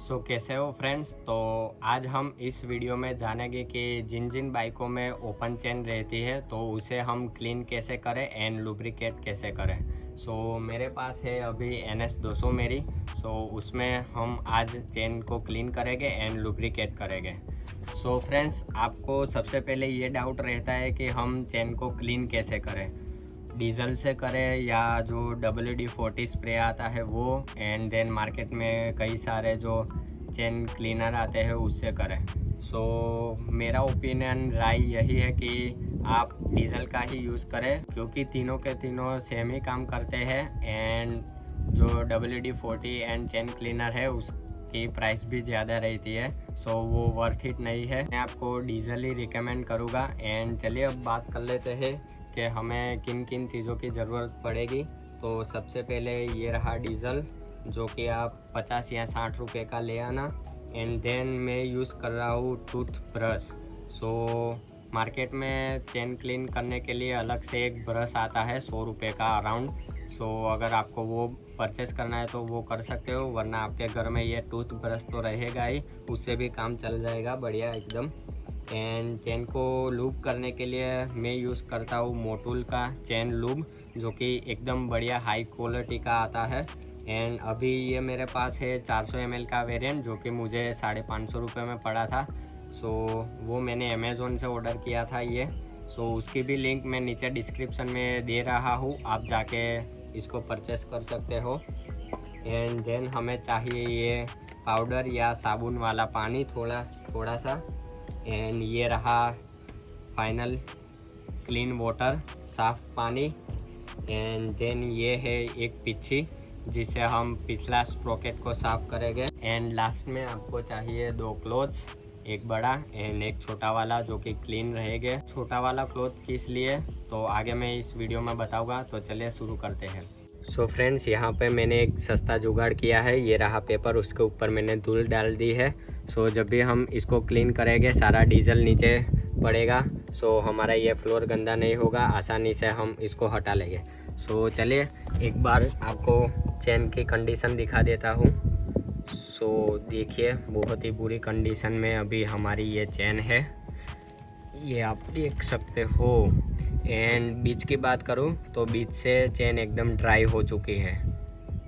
सो कैसे हो फ्रेंड्स। तो आज हम इस वीडियो में जानेंगे कि जिन जिन बाइकों में ओपन चेन रहती है तो उसे हम क्लीन कैसे करें एंड लुब्रिकेट कैसे करें। सो मेरे पास है अभी NS 200 मेरी। सो उसमें हम आज चेन को क्लीन करेंगे एंड लुब्रिकेट करेंगे। सो फ्रेंड्स, आपको सबसे पहले ये डाउट रहता है कि हम चेन को क्लीन कैसे करें, डीजल से करें या जो WD-40 स्प्रे आता है वो, एंड देन मार्केट में कई सारे जो चेन क्लीनर आते हैं उससे करें। सो मेरा ओपिनियन राय यही है कि आप डीजल का ही यूज़ करें, क्योंकि तीनों के तीनों सेम ही काम करते हैं एंड जो WD-40 एंड चेन क्लीनर है उसकी प्राइस भी ज़्यादा रहती है। सो वो वर्थ इट नहीं है। मैं आपको डीजल ही रिकमेंड करूँगा। एंड चलिए अब बात कर लेते हैं कि हमें किन किन चीज़ों की ज़रूरत पड़ेगी। तो सबसे पहले ये रहा डीज़ल, जो कि आप 50 या 60 रुपये का ले आना। एंड देन मैं यूज़ कर रहा हूँ टूथ ब्रश। सो मार्केट में चेन क्लीन करने के लिए अलग से एक ब्रश आता है 100 रुपये का अराउंड। सो अगर आपको वो परचेस करना है तो वो कर सकते हो, वरना आपके घर में ये टूथ ब्रश तो रहेगा ही, उससे भी काम चल जाएगा बढ़िया एकदम। एंड चेन को लूब करने के लिए मैं यूज़ करता हूँ मोटूल का चेन लूब, जो कि एकदम बढ़िया हाई क्वालिटी का आता है। एंड अभी ये मेरे पास है 400 ml का वेरिएंट, जो कि मुझे 550 रुपये में पड़ा था। सो वो मैंने अमेज़ोन से ऑर्डर किया था ये। सो उसकी भी लिंक मैं नीचे डिस्क्रिप्शन में दे रहा हूँ, आप जाके इसको परचेस कर सकते हो। एंड देन हमें चाहिए ये पाउडर या साबुन वाला पानी थोड़ा सा। एंड ये रहा फाइनल क्लीन वाटर, साफ पानी। एंड देन ये है एक पिच्छी, जिससे हम पिछला स्प्रोकेट को साफ करेंगे। एंड लास्ट में आपको चाहिए 2 क्लोथ्स, एक बड़ा एंड एक छोटा वाला, जो कि क्लीन रहेंगे। छोटा वाला क्लोथ किस लिए तो आगे मैं इस वीडियो में बताऊंगा। तो चलिए शुरू करते हैं। सो फ्रेंड्स, यहाँ पे मैंने एक सस्ता जुगाड़ किया है। ये रहा पेपर, उसके ऊपर मैंने धूल डाल दी है। सो जब भी हम इसको क्लीन करेंगे सारा डीजल नीचे पड़ेगा। सो हमारा ये फ्लोर गंदा नहीं होगा, आसानी से हम इसको हटा लेंगे। सो चलिए एक बार आपको चेन की कंडीशन दिखा देता हूँ। सो देखिए, बहुत ही बुरी कंडीशन में अभी हमारी ये चेन है, ये आप देख सकते हो। एंड बीच की बात करूं तो बीच से चेन एकदम ड्राई हो चुकी है,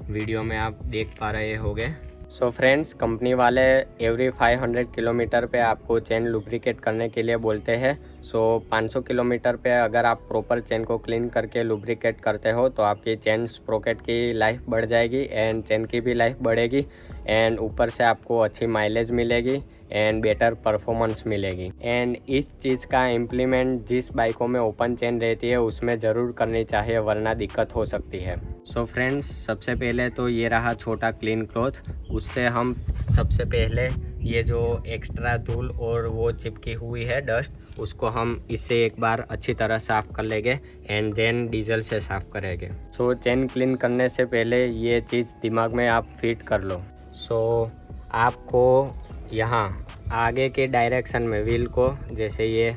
वीडियो में आप देख पा रहे होंगे। सो फ्रेंड्स, कंपनी वाले एवरी 500 किलोमीटर पे आपको चेन लुब्रिकेट करने के लिए बोलते हैं। सो 500 किलोमीटर पे अगर आप प्रॉपर चेन को क्लीन करके लुब्रिकेट करते हो तो आपकी चेन स्प्रोकेट की लाइफ बढ़ जाएगी एंड चेन की भी लाइफ बढ़ेगी। एंड ऊपर से आपको अच्छी माइलेज मिलेगी एंड बेटर परफॉर्मेंस मिलेगी। एंड इस चीज़ का इम्प्लीमेंट जिस बाइकों में ओपन चेन रहती है उसमें ज़रूर करनी चाहिए, वरना दिक्कत हो सकती है। सो फ्रेंड्स, सबसे पहले तो ये रहा छोटा क्लीन क्लॉथ। उससे हम सबसे पहले ये जो एक्स्ट्रा धूल और वो चिपकी हुई है डस्ट, उसको हम इससे एक बार अच्छी तरह साफ़ कर लेंगे एंड देन डीजल से साफ़ करेंगे। सो चेन क्लीन करने से पहले ये चीज़ दिमाग में आप फिट कर लो। सो आपको यहाँ आगे के डायरेक्शन में व्हील को, जैसे ये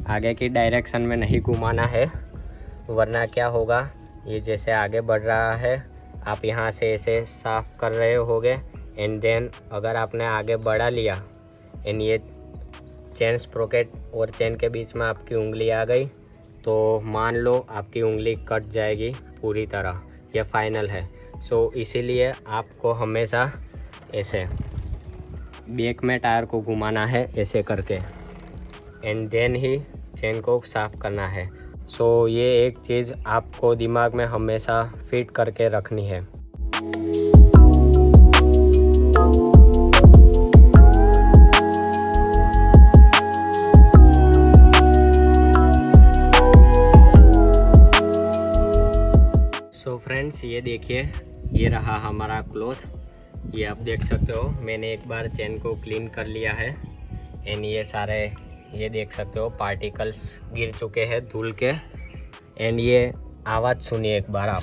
आगे की डायरेक्शन में नहीं घुमाना है, वरना क्या होगा, ये जैसे आगे बढ़ रहा है आप यहाँ से ऐसे साफ़ कर रहे होगे। एंड देन अगर आपने आगे बढ़ा लिया एंड ये चेन स्प्रोकेट और चेन के बीच में आपकी उंगली आ गई तो मान लो आपकी उंगली कट जाएगी पूरी तरह, यह फाइनल है। सो इसीलिए आपको हमेशा ऐसे बैक में टायर को घुमाना है ऐसे करके, एंड देन ही चेन को साफ़ करना है। सो ये एक चीज़ आपको दिमाग में हमेशा फिट करके रखनी है। सो फ्रेंड्स, ये देखिए, ये रहा हमारा क्लॉथ। ये आप देख सकते हो, मैंने एक बार चेन को क्लीन कर लिया है एंड ये सारे, ये देख सकते हो पार्टिकल्स गिर चुके हैं धूल के। एंड ये आवाज़ सुनिए एक बार आप।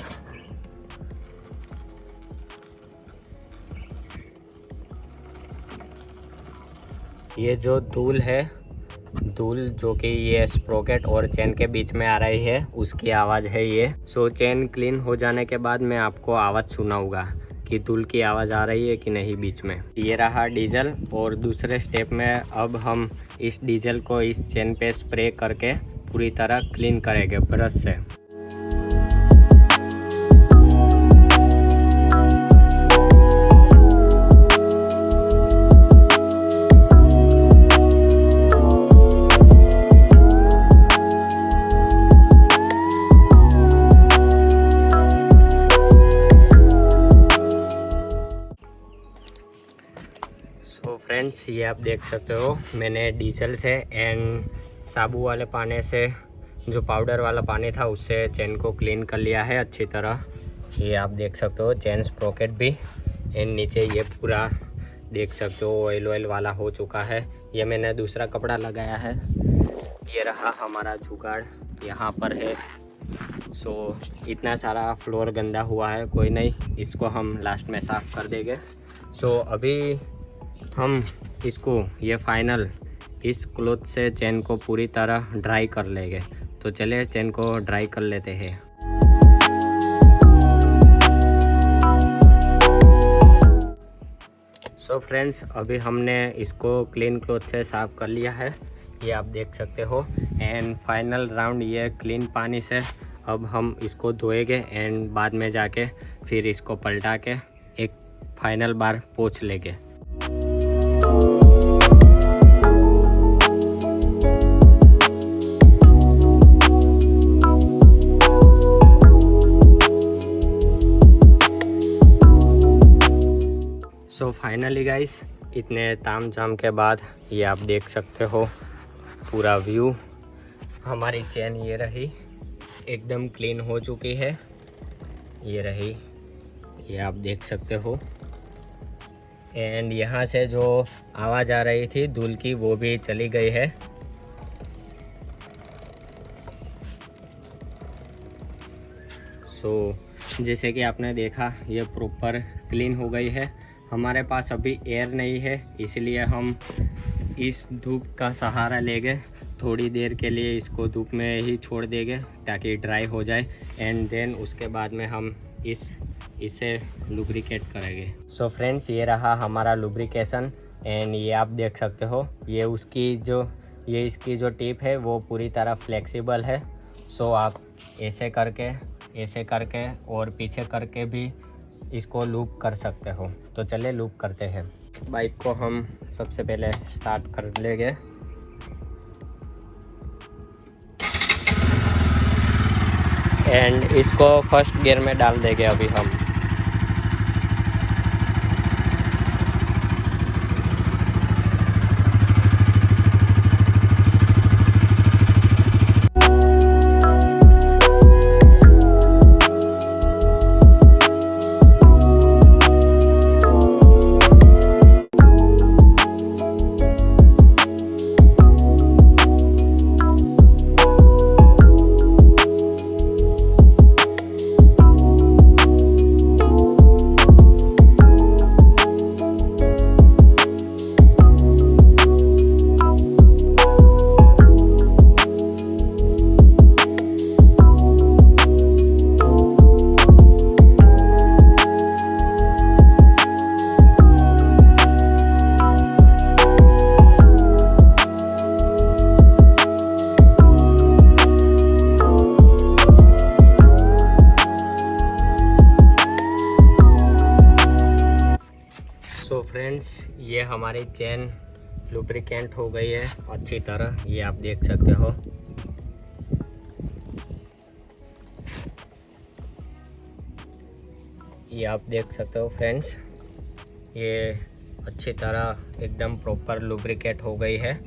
ये जो धूल है, धूल जो कि ये स्प्रोकेट और चेन के बीच में आ रही है, उसकी आवाज़ है ये। सो चेन क्लीन हो जाने के बाद मैं आपको आवाज़ सुनाऊंगा कि धूल की आवाज़ आ रही है कि नहीं बीच में। ये रहा डीजल। और दूसरे स्टेप में अब हम इस डीजल को इस चेन पे स्प्रे करके पूरी तरह क्लीन करेंगे ब्रश से। तो फ्रेंड्स ये आप देख सकते हो मैंने डीजल से एंड साबु वाले पानी से, जो पाउडर वाला पानी था उससे चेन को क्लीन कर लिया है अच्छी तरह। ये आप देख सकते हो चेन स्प्रोकेट भी, एंड नीचे ये पूरा देख सकते हो ऑयल ऑयल वाला हो चुका है। ये मैंने दूसरा कपड़ा लगाया है। ये रहा हमारा जुगाड़ यहाँ पर है। सो इतना सारा फ्लोर गंदा हुआ है, कोई नहीं, इसको हम लास्ट में साफ़ कर देंगे। सो अभी हम इसको ये फाइनल इस क्लॉथ से चेन को पूरी तरह ड्राई कर लेंगे। तो चलिए चेन को ड्राई कर लेते हैं। सो फ्रेंड्स अभी हमने इसको क्लीन क्लॉथ से साफ़ कर लिया है, ये आप देख सकते हो। एंड फाइनल राउंड ये क्लीन पानी से अब हम इसको धोएंगे एंड बाद में जाके फिर इसको पलटा के एक फाइनल बार पोंछ लेंगे। सो फाइनली गाइस इतने ताम झाम के बाद ये आप देख सकते हो पूरा व्यू। हमारी चेन ये रही एकदम क्लीन हो चुकी है, ये रही, ये आप देख सकते हो। एंड यहाँ से जो आवाज़ आ रही थी धूल की वो भी चली गई है। सो जैसे कि आपने देखा ये प्रॉपर क्लीन हो गई है। हमारे पास अभी एयर नहीं है इसलिए हम इस धूप का सहारा लेंगे। थोड़ी देर के लिए इसको धूप में ही छोड़ देंगे ताकि ड्राई हो जाए एंड देन उसके बाद में हम इसे लुब्रिकेट करेंगे। सो फ्रेंड्स ये रहा हमारा लुब्रिकेशन एंड ये आप देख सकते हो ये इसकी जो टिप है वो पूरी तरह फ्लेक्सिबल है। सो आप ऐसे करके और पीछे करके भी इसको लूप कर सकते हो। तो चलिए लूप करते हैं। बाइक को हम सबसे पहले स्टार्ट कर लेंगे। एंड इसको फर्स्ट गियर में डाल देंगे अभी हम। सो फ्रेंड्स ये हमारी चेन लुब्रिकेंट हो गई है अच्छी तरह, ये आप देख सकते हो। ये आप देख सकते हो फ्रेंड्स, ये अच्छी तरह एकदम प्रॉपर लुब्रिकेट हो गई है।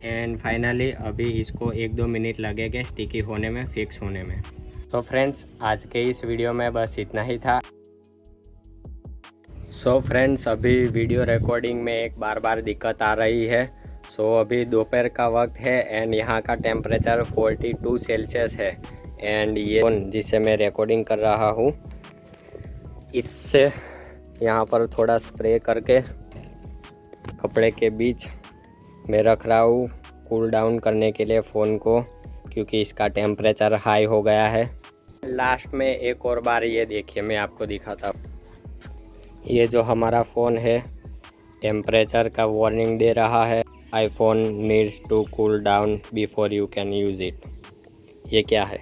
एंड फाइनली अभी इसको 1-2 मिनट लगेंगे स्टिकी होने में, फिक्स होने में। तो फ्रेंड्स आज के इस वीडियो में बस इतना ही था। सो फ्रेंड्स अभी वीडियो रिकॉर्डिंग में एक बार दिक्कत आ रही है। सो अभी दोपहर का वक्त है एंड यहाँ का टेम्परेचर 42 सेल्सियस है। एंड ये जिससे मैं रिकॉर्डिंग कर रहा हूँ इससे यहाँ पर थोड़ा स्प्रे करके कपड़े के बीच में रख रहा हूँ कूल डाउन करने के लिए फ़ोन को, क्योंकि इसका टेम्परेचर हाई हो गया है। लास्ट में एक और बार ये देखिए मैं आपको दिखाता हूँ। ये जो हमारा फ़ोन है टेम्परेचर का वार्निंग दे रहा है, iPhone needs to cool down before you can use it. ये क्या है?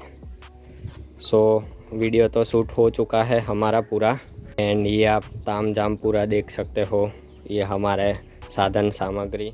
वीडियो तो शूट हो चुका है हमारा पूरा, एंड ये आप ताम झाम पूरा देख सकते हो। ये हमारे साधन सामग्री।